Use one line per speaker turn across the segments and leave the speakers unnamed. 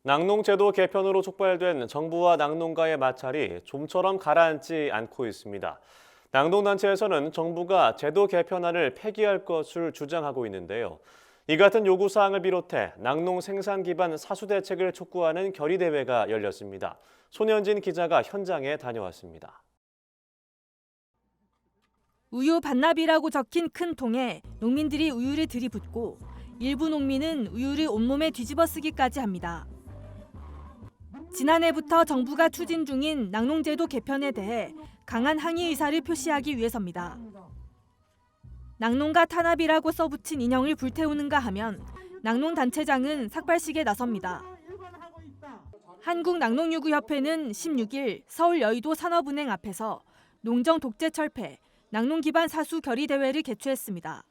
낙농제도 개편으로 촉발된 정부와 낙농가의 마찰이 좀처럼 가라앉지 않고 있습니다. 낙농단체에서는 정부가 제도 개편안을 폐기할 것을 주장하고 있는데요. 이 같은 요구사항을 비롯해 낙농 생산 기반 사수 대책을 촉구하는 결의대회가 열렸습니다. 손현진 기자가 현장에 다녀왔습니다.
우유 반납이라고 적힌 큰 통에 농민들이 우유를 들이붓고 일부 농민은 우유를 온몸에 뒤집어 쓰기까지 합니다. 지난해부터 정부가 추진 중인 낙농제도 개편에 대해 강한 항의 의사를 표시하기 위해서입니다. 낙농가 탄압이라고 써붙인 인형을 불태우는가 하면 낙농단체장은 삭발식에 나섭니다. 한국낙농유구협회는 16일 서울 여의도 산업은행 앞에서 농정 독재 철폐, 낙농 기반 사수 결의 대회를 개최했습니다.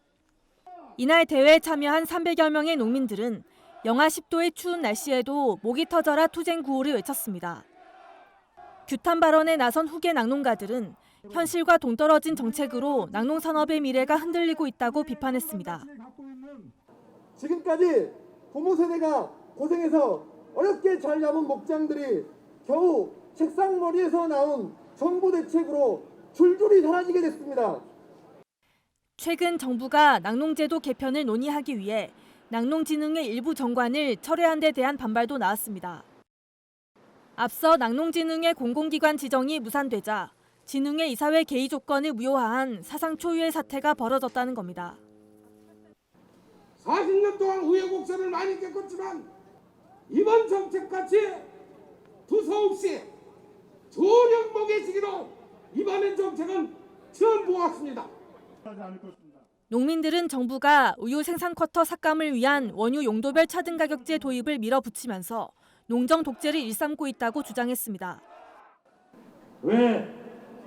이날 대회에 참여한 300여 명의 농민들은 영하 10도의 추운 날씨에도 목이 터져라 투쟁 구호를 외쳤습니다. 규탄 발언에 나선 후계 낙농가들은 현실과 동떨어진 정책으로 낙농 산업의 미래가 흔들리고 있다고 비판했습니다.
지금까지 부모 세대가 고생해서 어렵게 잘 잡은 목장들이 겨우 책상머리에서 나온 정부 대책으로 줄줄이 사라지게 됐습니다.
최근 정부가 낙농제도 개편을 논의하기 위해 낙농진흥의 일부 정관을 철회한 데 대한 반발도 나왔습니다. 앞서 낙농진흥의 공공기관 지정이 무산되자 진흥의 이사회 개의 조건을 무효화한 사상 초유의 사태가 벌어졌다는 겁니다.
40년 동안 우여곡절을 많이 겪었지만 이번 정책같이 두서없이 좋은 행복의 시기로 이번엔 정책은 처음 보았습니다.
농민들은 정부가 우유 생산 쿼터 삭감을 위한 원유 용도별 차등 가격제 도입을 밀어붙이면서 농정 독재를 일삼고 있다고 주장했습니다.
왜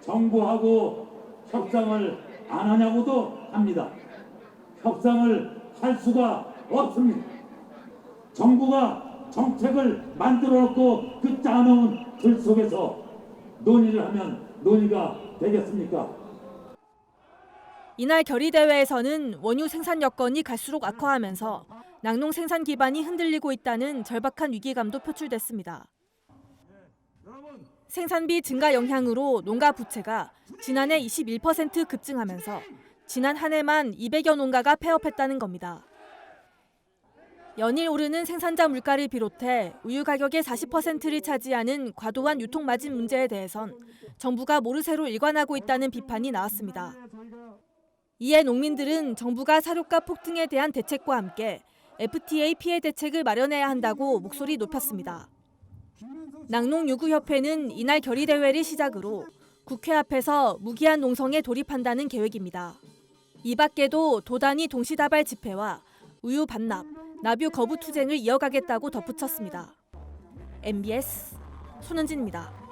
정부하고 협상을 안 하냐고도 합니다. 협상을 할 수가 없습니다. 정부가 정책을 만들어 놓고 그 짜놓은 틀 속에서 논의를 하면 논의가 되겠습니까?
이날 결의대회에서는 원유 생산 여건이 갈수록 악화하면서 낙농 생산 기반이 흔들리고 있다는 절박한 위기감도 표출됐습니다. 생산비 증가 영향으로 농가 부채가 지난해 21% 급증하면서 지난 한 해만 200여 농가가 폐업했다는 겁니다. 연일 오르는 생산자 물가를 비롯해 우유 가격의 40%를 차지하는 과도한 유통 마진 문제에 대해선 정부가 모르쇠로 일관하고 있다는 비판이 나왔습니다. 이에 농민들은 정부가 사료가 폭등에 대한 대책과 함께 FTA 피해 대책을 마련해야 한다고 목소리 높였습니다. 낙농유구협회는 이날 결의대회를 시작으로 국회 앞에서 무기한 농성에 돌입한다는 계획입니다. 이 밖에도 도단위 동시다발 집회와 우유 반납, 납유 거부 투쟁을 이어가겠다고 덧붙였습니다. MBS 손은진입니다.